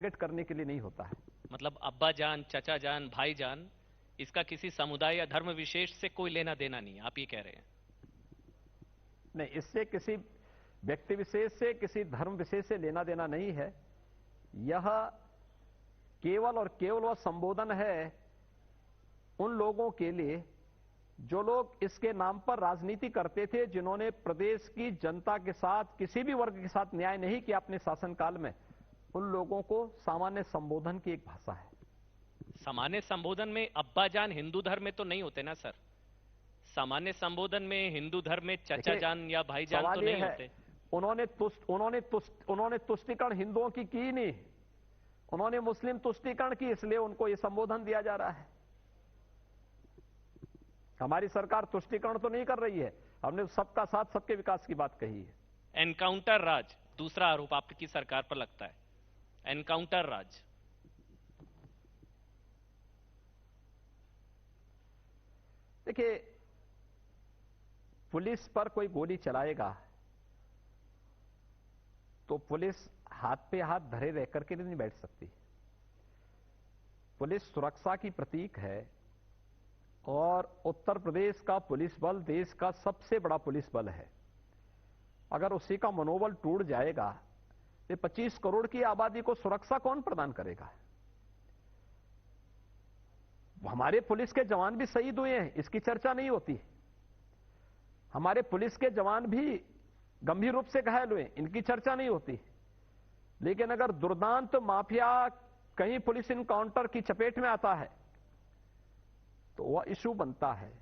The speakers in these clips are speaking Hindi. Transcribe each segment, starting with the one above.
टारगेट करने के लिए नहीं होता है। मतलब अब्बा जान, चचा जान, भाई जान, इसका किसी समुदाय या धर्म विशेष से कोई लेना देना नहीं है, आप ये कह रहे हैं? नहीं, इससे किसी व्यक्ति विशेष से, किसी धर्म विशेष से लेना देना नहीं है। यह केवल और केवल वह संबोधन है उन लोगों के लिए जो लोग इसके नाम पर राजनीति करते थे, जिन्होंने प्रदेश की जनता के साथ, किसी भी वर्ग के साथ न्याय नहीं किया अपने शासनकाल में। उन लोगों को सामान्य संबोधन की एक भाषा है। सामान्य संबोधन में अब्बा जान हिंदू धर्म में तो नहीं होते ना सर? सामान्य संबोधन में हिंदू धर्म में चचा देखिए, जान या भाई जान तो सवाल नहीं यह है, होते? उन्होंने तुष्टिकरण हिंदुओं की नहीं, उन्होंने मुस्लिम तुष्टिकरण की, इसलिए उनको यह संबोधन दिया जा रहा है। हमारी सरकार तुष्टिकरण तो नहीं कर रही है, हमने सबका साथ सबके विकास की बात कही है। एनकाउंटर राज दूसरा आरोप आपकी सरकार पर लगता है, एनकाउंटर राज। देखिए, पुलिस पर कोई गोली चलाएगा तो पुलिस हाथ पे हाथ धरे रह करके नहीं बैठ सकती। पुलिस सुरक्षा की प्रतीक है और उत्तर प्रदेश का पुलिस बल देश का सबसे बड़ा पुलिस बल है। अगर उसी का मनोबल टूट जाएगा तो 25 करोड़ की आबादी को सुरक्षा कौन प्रदान करेगा? हमारे पुलिस के जवान भी शहीद हुए हैं, इसकी चर्चा नहीं होती। हमारे पुलिस के जवान भी गंभीर रूप से घायल हुए, इनकी चर्चा नहीं होती। लेकिन अगर दुर्दांत माफिया कहीं पुलिस इनकाउंटर की चपेट में आता है तो वह इशू बनता है।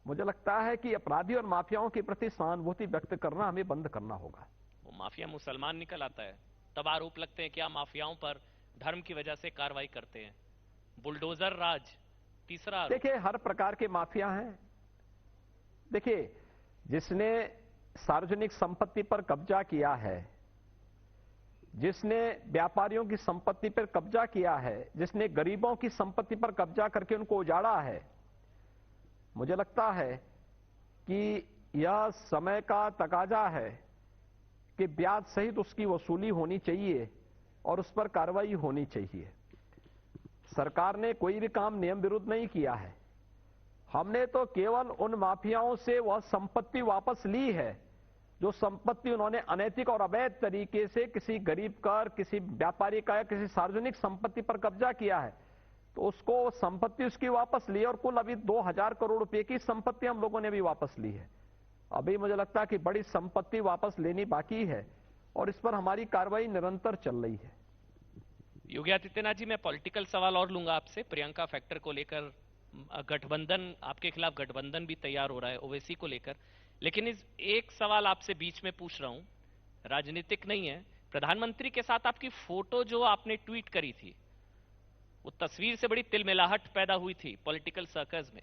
मुझे लगता है कि अपराधी और माफियाओं के प्रति सहानुभूति व्यक्त करना हमें बंद करना होगा। वो माफिया मुसलमान निकल आता है, तब आरोप लगते हैं कि आप माफियाओं पर धर्म की वजह से कार्रवाई करते हैं। बुलडोजर राज तीसरा आरोप। देखिए, हर प्रकार के माफिया हैं। देखिए, जिसने सार्वजनिक संपत्ति पर कब्जा किया है, जिसने व्यापारियों की संपत्ति पर कब्जा किया है, जिसने गरीबों की संपत्ति पर कब्जा करके उनको उजाड़ा है, मुझे लगता है कि यह समय का तकाजा है कि ब्याज सहित उसकी वसूली होनी चाहिए और उस पर कार्रवाई होनी चाहिए। सरकार ने कोई भी काम नियम विरुद्ध नहीं किया है। हमने तो केवल उन माफियाओं से वह संपत्ति वापस ली है जो संपत्ति उन्होंने अनैतिक और अवैध तरीके से किसी गरीब का, किसी व्यापारी का या किसी सार्वजनिक संपत्ति पर कब्जा किया है, तो उसको संपत्ति उसकी वापस ली। और कुल अभी 2000 करोड़ रुपए की संपत्ति हम लोगों ने भी वापस ली है। अभी मुझे लगता है कि बड़ी संपत्ति वापस लेनी बाकी है और इस पर हमारी कार्रवाई निरंतर चल रही है। योगी आदित्यनाथ जी, मैं पॉलिटिकल सवाल और लूंगा आपसे प्रियंका फैक्टर को लेकर। गठबंधन, आपके खिलाफ गठबंधन भी तैयार हो रहा है ओवैसी को लेकर। लेकिन इस एक सवाल आपसे बीच में पूछ रहा हूं, राजनीतिक नहीं है। प्रधानमंत्री के साथ आपकी फोटो जो आपने ट्वीट करी थी, वो तस्वीर से बड़ी तिलमिलाहट पैदा हुई थी पॉलिटिकल सर्कल्स में।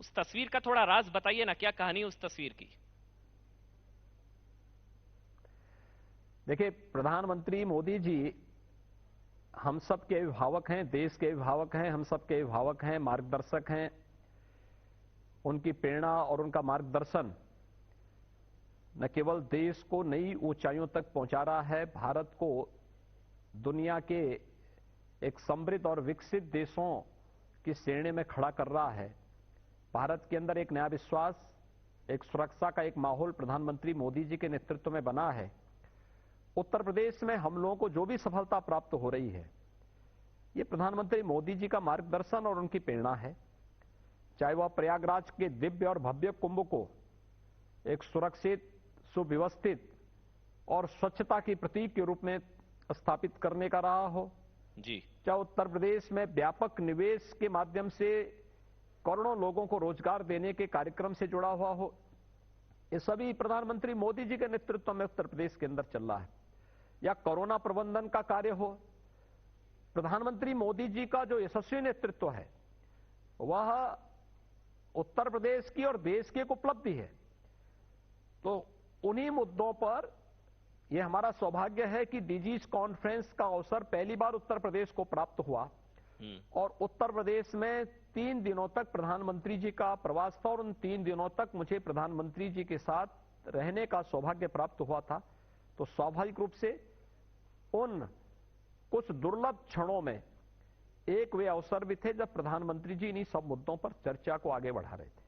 उस तस्वीर का थोड़ा राज बताइए ना, क्या कहानी उस तस्वीर की? देखिए, प्रधानमंत्री मोदी जी हम सब के अभिभावक हैं, देश के अभिभावक हैं, हम सब के अभिभावक हैं, मार्गदर्शक हैं। उनकी प्रेरणा और उनका मार्गदर्शन न केवल देश को नई ऊंचाइयों तक पहुंचा रहा है, भारत को दुनिया के एक समृद्ध और विकसित देशों की श्रेणी में खड़ा कर रहा है। भारत के अंदर एक नया विश्वास, एक सुरक्षा का एक माहौल प्रधानमंत्री मोदी जी के नेतृत्व में बना है। उत्तर प्रदेश में हम लोगों को जो भी सफलता प्राप्त हो रही है, ये प्रधानमंत्री मोदी जी का मार्गदर्शन और उनकी प्रेरणा है। चाहे वह प्रयागराज के दिव्य और भव्य कुंभ को एक सुरक्षित, सुव्यवस्थित और स्वच्छता की प्रतीक के रूप में स्थापित करने का रहा हो जी, चाहे उत्तर प्रदेश में व्यापक निवेश के माध्यम से करोड़ों लोगों को रोजगार देने के कार्यक्रम से जुड़ा हुआ हो, ये सभी प्रधानमंत्री मोदी जी के नेतृत्व में उत्तर प्रदेश के अंदर चल रहा है। या कोरोना प्रबंधन का कार्य हो, प्रधानमंत्री मोदी जी का जो यशस्वी नेतृत्व है वह उत्तर प्रदेश की और देश की एक उपलब्धि है। तो उन्हीं मुद्दों पर यह हमारा सौभाग्य है कि डीजीज कॉन्फ्रेंस का अवसर पहली बार उत्तर प्रदेश को प्राप्त हुआ और उत्तर प्रदेश में 3 दिनों तक प्रधानमंत्री जी का प्रवास था और उन 3 दिनों तक मुझे प्रधानमंत्री जी के साथ रहने का सौभाग्य प्राप्त हुआ था। तो स्वाभाविक रूप से उन कुछ दुर्लभ क्षणों में एक वे अवसर भी थे जब प्रधानमंत्री जी इन्हीं सब मुद्दों पर चर्चा को आगे बढ़ा रहे थे।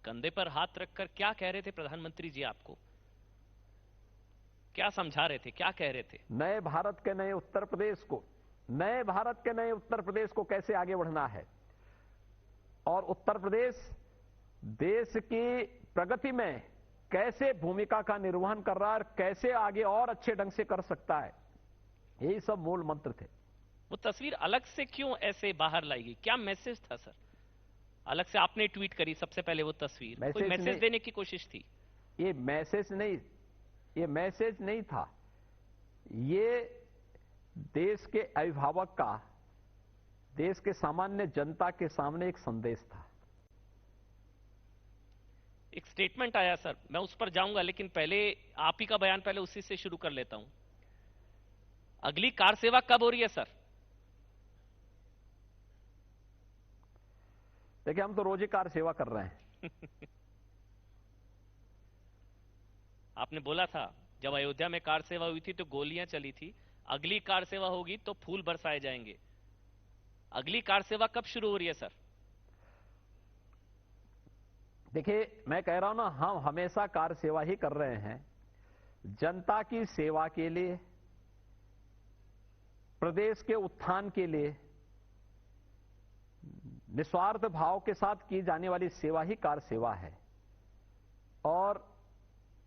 कंधे पर हाथ रखकर क्या कह रहे थे प्रधानमंत्री जी? आपको क्या समझा रहे थे, क्या कह रहे थे? नए भारत के नए उत्तर प्रदेश को, नए भारत के नए उत्तर प्रदेश को कैसे आगे बढ़ना है और उत्तर प्रदेश देश की प्रगति में कैसे भूमिका का निर्वहन कर रहा है और कैसे आगे और अच्छे ढंग से कर सकता है, यही सब मूल मंत्र थे। वो तस्वीर अलग से क्यों ऐसे बाहर लाई गई? क्या मैसेज था सर? अलग से आपने ट्वीट करी सबसे पहले वो तस्वीर, कोई मैसेज देने की कोशिश थी? ये मैसेज नहीं था, ये देश के अभिभावक का देश के सामान्य जनता के सामने एक संदेश था। एक स्टेटमेंट आया सर, मैं उस पर जाऊंगा, लेकिन पहले आप ही का बयान, पहले उसी से शुरू कर लेता हूं। अगली कार सेवा कब हो रही है सर? देखिए, हम तो रोज ही कार सेवा कर रहे हैं। आपने बोला था जब अयोध्या में कार सेवा हुई थी तो गोलियां चली थी, अगली कार सेवा होगी तो फूल बरसाए जाएंगे। अगली कार सेवा कब शुरू हो रही है सर? देखिए, मैं कह रहा हूं ना, हम हमेशा कार सेवा ही कर रहे हैं, जनता की सेवा के लिए, प्रदेश के उत्थान के लिए, निस्वार्थ भाव के साथ की जाने वाली सेवा ही कार सेवा है। और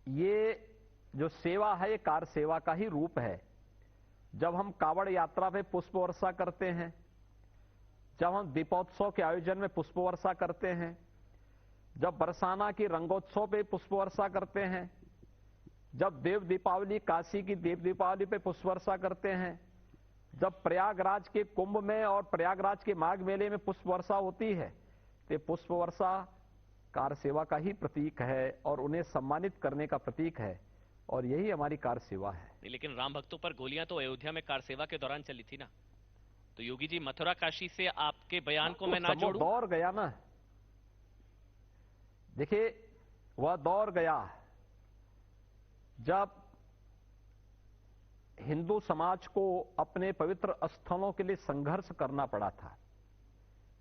ये जो सेवा है, ये कार सेवा का ही रूप है। जब हम कावड़ यात्रा पे पुष्प वर्षा करते हैं, जब हम दीपोत्सव के आयोजन में पुष्प वर्षा करते हैं, जब बरसाना की रंगोत्सव पे पुष्प वर्षा करते हैं, जब देव दीपावली, काशी की देव दीपावली पे पुष्प वर्षा करते हैं, जब प्रयागराज के कुंभ में और प्रयागराज के माघ मेले में पुष्प वर्षा होती है, तो पुष्प वर्षा कार सेवा का ही प्रतीक है और उन्हें सम्मानित करने का प्रतीक है, और यही हमारी कार सेवा है। लेकिन राम भक्तों पर गोलियां तो अयोध्या में कार सेवा के दौरान चली थी ना, तो योगी जी मथुरा काशी से आपके बयान को मैं ना जोड़ूं? दौर गया ना, देखिए वह दौर गया जब हिंदू समाज को अपने पवित्र स्थलों के लिए संघर्ष करना पड़ा था,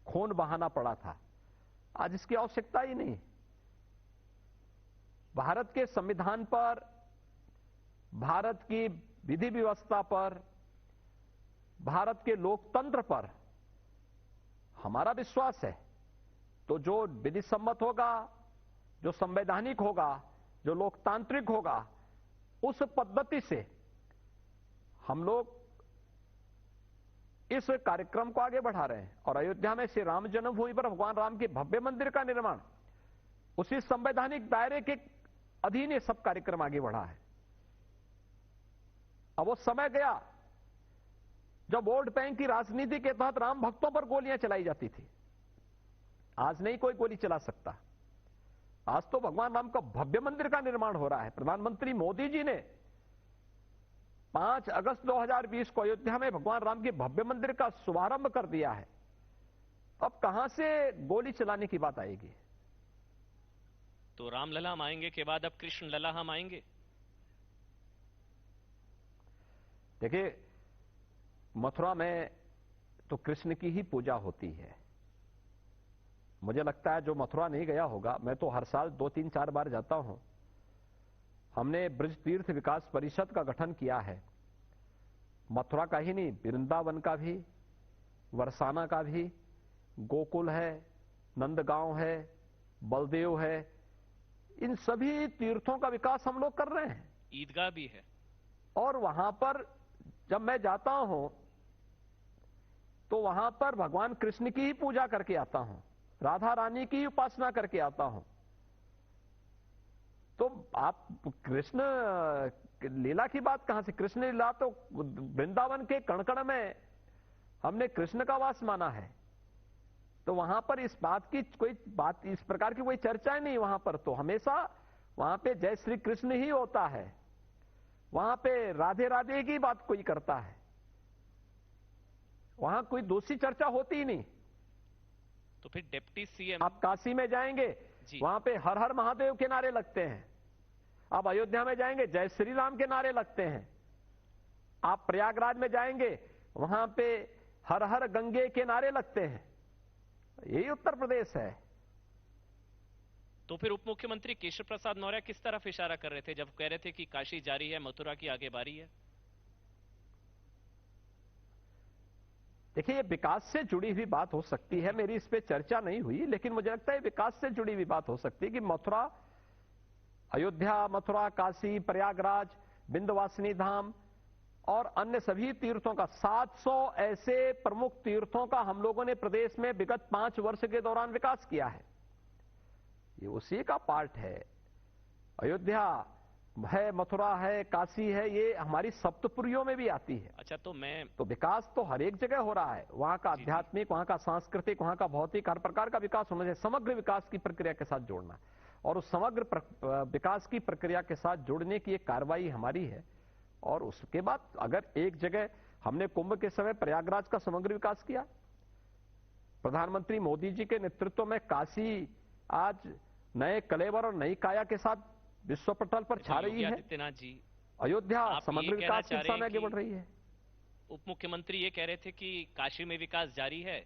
खून बहाना पड़ा था। आज इसकी आवश्यकता ही नहीं। भारत के संविधान पर, भारत की विधि व्यवस्था पर, भारत के लोकतंत्र पर हमारा विश्वास है। तो जो विधि सम्मत होगा, जो संवैधानिक होगा, जो लोकतांत्रिक होगा, उस पद्धति से हम लोग इस कार्यक्रम को आगे बढ़ा रहे हैं। और अयोध्या में श्री राम जन्मभूमि पर भगवान राम के भव्य मंदिर का निर्माण, उसी संवैधानिक दायरे के अधीन ये सब कार्यक्रम आगे बढ़ा है। अब वो समय गया जब वोट बैंक की राजनीति के तहत राम भक्तों पर गोलियां चलाई जाती थी। आज नहीं कोई गोली चला सकता। आज तो भगवान राम का भव्य मंदिर का निर्माण हो रहा है। प्रधानमंत्री मोदी जी ने 5 अगस्त 2020 को अयोध्या में भगवान राम के भव्य मंदिर का शुभारंभ कर दिया है। अब कहां से गोली चलाने की बात आएगी? तो रामलला हम आएंगे के बाद अब कृष्ण लला हम आएंगे। देखिए, मथुरा में तो कृष्ण की ही पूजा होती है। मुझे लगता है जो मथुरा नहीं गया होगा, मैं तो हर साल 2-3-4 बार जाता हूं। हमने ब्रज तीर्थ विकास परिषद का गठन किया है। मथुरा का ही नहीं, वृंदावन का भी, बरसाना का भी, गोकुल है, नंदगांव है, बलदेव है, इन सभी तीर्थों का विकास हम लोग कर रहे हैं। ईदगाह भी है। और वहां पर जब मैं जाता हूं तो वहां पर भगवान कृष्ण की ही पूजा करके आता हूं, राधा रानी की उपासना करके आता हूं। तो आप कृष्ण लीला की बात कहां से? कृष्ण लीला तो वृंदावन के कण-कण में हमने कृष्ण का वास माना है। तो वहां पर इस बात की कोई बात, इस प्रकार की कोई चर्चा ही नहीं। वहां पर तो हमेशा वहां पे जय श्री कृष्ण ही होता है। वहां पे राधे राधे की बात कोई करता है। वहां कोई दूसरी चर्चा होती ही नहीं। तो फिर डिप्टी सीएम, आप काशी में जाएंगे, वहां पे हर हर महादेव के नारे लगते हैं। आप अयोध्या में जाएंगे, जय श्री राम के नारे लगते हैं। आप प्रयागराज में जाएंगे, वहां पे हर हर गंगे के नारे लगते हैं। यही उत्तर प्रदेश है। तो फिर उप मुख्यमंत्री केशव प्रसाद मौर्य किस तरफ इशारा कर रहे थे जब कह रहे थे कि काशी जारी है, मथुरा की आगे बारी है? देखिए, ये विकास से जुड़ी हुई बात हो सकती है, मेरी इस पे चर्चा नहीं हुई, लेकिन मुझे लगता है विकास से जुड़ी हुई बात हो सकती है कि मथुरा, अयोध्या, मथुरा, काशी, प्रयागराज, विंध्यवासिनी धाम और अन्य सभी तीर्थों का 700 ऐसे प्रमुख तीर्थों का हम लोगों ने प्रदेश में विगत 5 वर्ष के दौरान विकास किया है। ये उसी का पार्ट है। अयोध्या है, मथुरा है, काशी है, ये हमारी सप्तपुरियों में भी आती है। अच्छा, तो विकास तो हर एक जगह हो रहा है, वहां का आध्यात्मिक, वहां का सांस्कृतिक, वहां का भौतिक, हर प्रकार का विकास होना चाहिए। समग्र विकास की प्रक्रिया के साथ जोड़ना है और उस समग्र विकास की प्रक्रिया के साथ जोड़ने की एक कार्रवाई हमारी है। और उसके बाद अगर एक जगह हमने कुंभ के समय प्रयागराज का समग्र विकास किया, प्रधानमंत्री मोदी जी के नेतृत्व में काशी आज नए कलेवर और नई काया के साथ विश्व पटल पर छा रही है। आदित्यनाथ जी, अयोध्या समग्र विकास की दिशा में आगे बढ़ रही है। उप मुख्यमंत्री ये कह रहे थे कि काशी में विकास जारी है,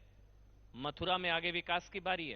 मथुरा में आगे विकास की बारी है।